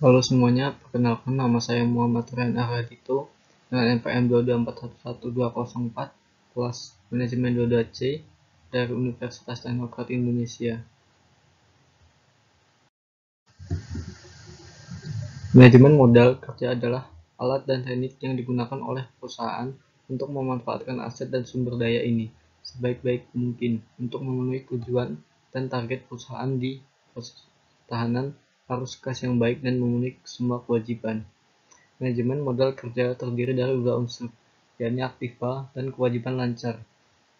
Halo semuanya, perkenalkan nama saya Muhammad Rian Aradito dengan NPM 224111204 kelas Manajemen 22C dari Universitas Teknokrat Indonesia. Manajemen modal kerja adalah alat dan teknik yang digunakan oleh perusahaan untuk memanfaatkan aset dan sumber daya ini sebaik-baik mungkin untuk memenuhi tujuan dan target perusahaan di proses pertahanan arus kas yang baik dan memenuhi semua kewajiban. Manajemen modal kerja terdiri dari dua unsur, yakni aktiva dan kewajiban lancar.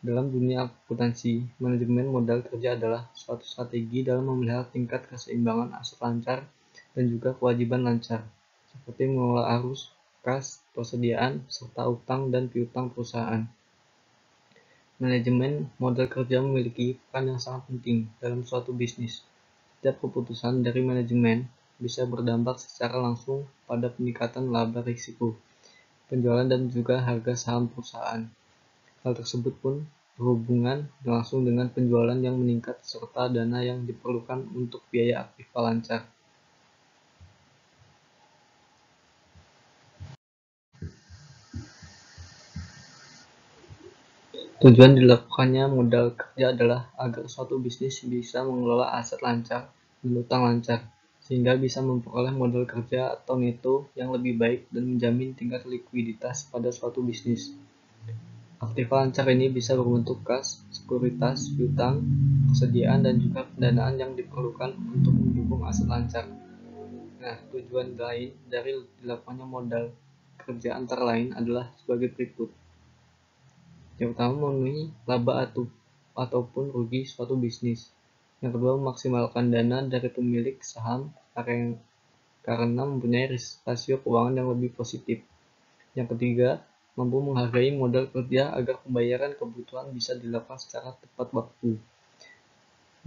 Dalam dunia akuntansi, manajemen modal kerja adalah suatu strategi dalam memelihara tingkat keseimbangan aset lancar dan juga kewajiban lancar, seperti mengelola arus, kas, persediaan, serta utang dan piutang perusahaan. Manajemen modal kerja memiliki peran yang sangat penting dalam suatu bisnis. Setiap keputusan dari manajemen bisa berdampak secara langsung pada peningkatan laba risiko, penjualan dan juga harga saham perusahaan. Hal tersebut pun berhubungan langsung dengan penjualan yang meningkat serta dana yang diperlukan untuk biaya aktiva lancar. Tujuan dilakukannya modal kerja adalah agar suatu bisnis bisa mengelola aset lancar dan utang lancar, sehingga bisa memperoleh modal kerja atau neto yang lebih baik dan menjamin tingkat likuiditas pada suatu bisnis. Aktiva lancar ini bisa berbentuk kas, sekuritas, piutang, persediaan, dan juga pendanaan yang diperlukan untuk mendukung aset lancar. Nah, tujuan lain dari dilakukannya modal kerja antara lain adalah sebagai berikut. Yang pertama, memenuhi laba ataupun rugi suatu bisnis. Yang kedua, memaksimalkan dana dari pemilik saham karena mempunyai rasio keuangan yang lebih positif. Yang ketiga, mampu menghargai modal kerja agar pembayaran kebutuhan bisa dilakukan secara tepat waktu.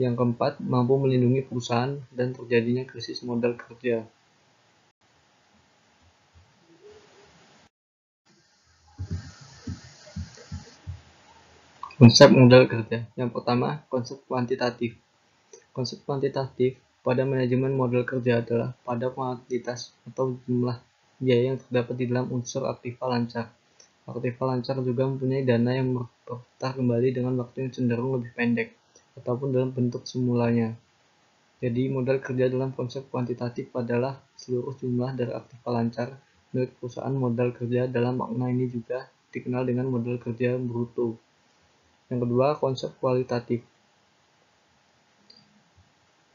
Yang keempat, mampu melindungi perusahaan dan terjadinya krisis modal kerja. Konsep modal kerja. Yang pertama, konsep kuantitatif. Konsep kuantitatif pada manajemen modal kerja adalah pada kuantitas atau jumlah biaya yang terdapat di dalam unsur aktiva lancar. Aktiva lancar juga mempunyai dana yang berputar kembali dengan waktu yang cenderung lebih pendek, ataupun dalam bentuk semulanya. Jadi, modal kerja dalam konsep kuantitatif adalah seluruh jumlah dari aktiva lancar milik perusahaan. Modal kerja dalam makna ini juga dikenal dengan modal kerja bruto. Yang kedua, konsep kualitatif.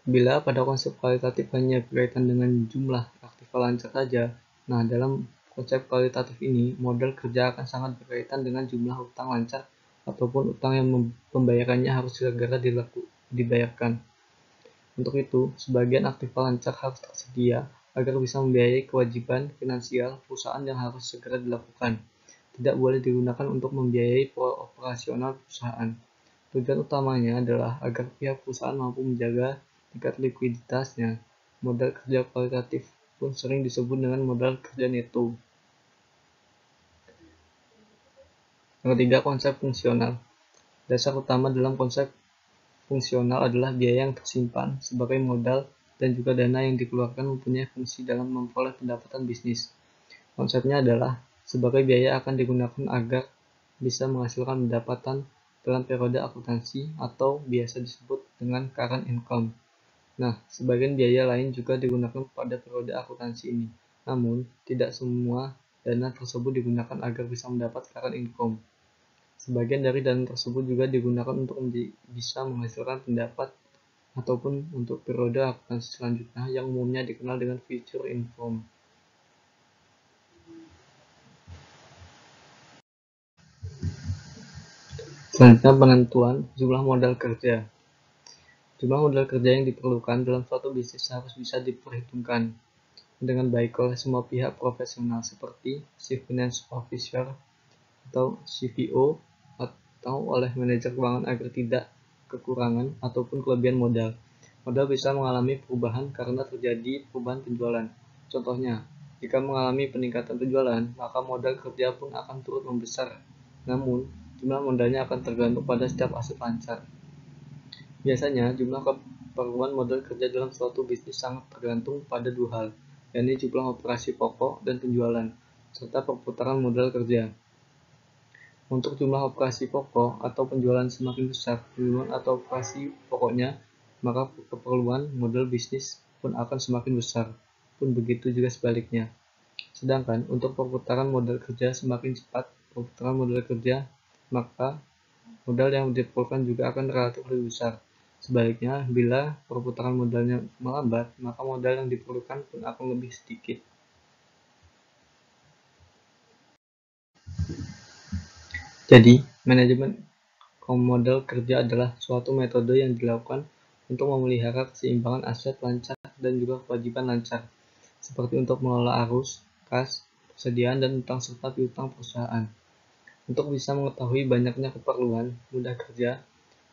Bila pada konsep kualitatif hanya berkaitan dengan jumlah aktiva lancar saja, nah dalam konsep kualitatif ini, modal kerja akan sangat berkaitan dengan jumlah utang lancar ataupun utang yang pembayarannya harus segera dibayarkan. Untuk itu, sebagian aktiva lancar harus tersedia agar bisa membiayai kewajiban finansial perusahaan yang harus segera dilakukan. Tidak boleh digunakan untuk membiayai operasional perusahaan. Tujuan utamanya adalah agar pihak perusahaan mampu menjaga tingkat likuiditasnya. Modal kerja kualitatif pun sering disebut dengan modal kerja neto. Yang ketiga, konsep fungsional. Dasar utama dalam konsep fungsional adalah biaya yang tersimpan sebagai modal dan juga dana yang dikeluarkan mempunyai fungsi dalam memperoleh pendapatan bisnis. Konsepnya adalah sebagai biaya akan digunakan agar bisa menghasilkan pendapatan dalam periode akuntansi atau biasa disebut dengan current income. Nah, sebagian biaya lain juga digunakan pada periode akuntansi ini. Namun, tidak semua dana tersebut digunakan agar bisa mendapat current income. Sebagian dari dana tersebut juga digunakan untuk bisa menghasilkan pendapat ataupun untuk periode akuntansi selanjutnya yang umumnya dikenal dengan future income. Selanjutnya, penentuan jumlah modal kerja. Jumlah modal kerja yang diperlukan dalam suatu bisnis harus bisa diperhitungkan dengan baik oleh semua pihak profesional seperti Chief Finance Officer atau CFO atau oleh manajer keuangan agar tidak kekurangan ataupun kelebihan modal. Modal bisa mengalami perubahan karena terjadi perubahan penjualan. Contohnya, jika mengalami peningkatan penjualan, maka modal kerja pun akan turut membesar. Namun, jumlah modalnya akan tergantung pada setiap aset lancar. Biasanya, jumlah keperluan modal kerja dalam suatu bisnis sangat tergantung pada dua hal, yakni jumlah operasi pokok dan penjualan, serta perputaran modal kerja. Untuk jumlah operasi pokok atau penjualan semakin besar duluan atau operasi pokoknya, maka keperluan modal bisnis pun akan semakin besar. Pun begitu juga sebaliknya. Sedangkan untuk perputaran modal kerja semakin cepat perputaran modal kerja, maka modal yang diperlukan juga akan relatif lebih besar. Sebaliknya, bila perputaran modalnya melambat, maka modal yang diperlukan pun akan lebih sedikit. Jadi, manajemen modal kerja adalah suatu metode yang dilakukan untuk memelihara keseimbangan aset lancar dan juga kewajiban lancar, seperti untuk mengelola arus, kas, persediaan, dan utang serta piutang perusahaan. Untuk bisa mengetahui banyaknya keperluan modal kerja,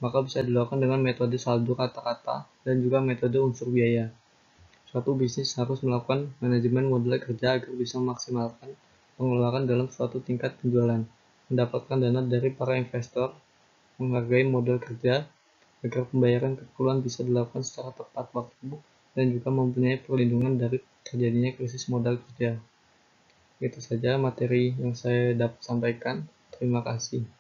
maka bisa dilakukan dengan metode saldo kata-kata dan juga metode unsur biaya. Suatu bisnis harus melakukan manajemen modal kerja agar bisa memaksimalkan pengeluaran dalam suatu tingkat penjualan, mendapatkan dana dari para investor, menghargai modal kerja, agar pembayaran keperluan bisa dilakukan secara tepat waktu, dan juga mempunyai perlindungan dari terjadinya krisis modal kerja. Itu saja materi yang saya dapat sampaikan. Terima kasih.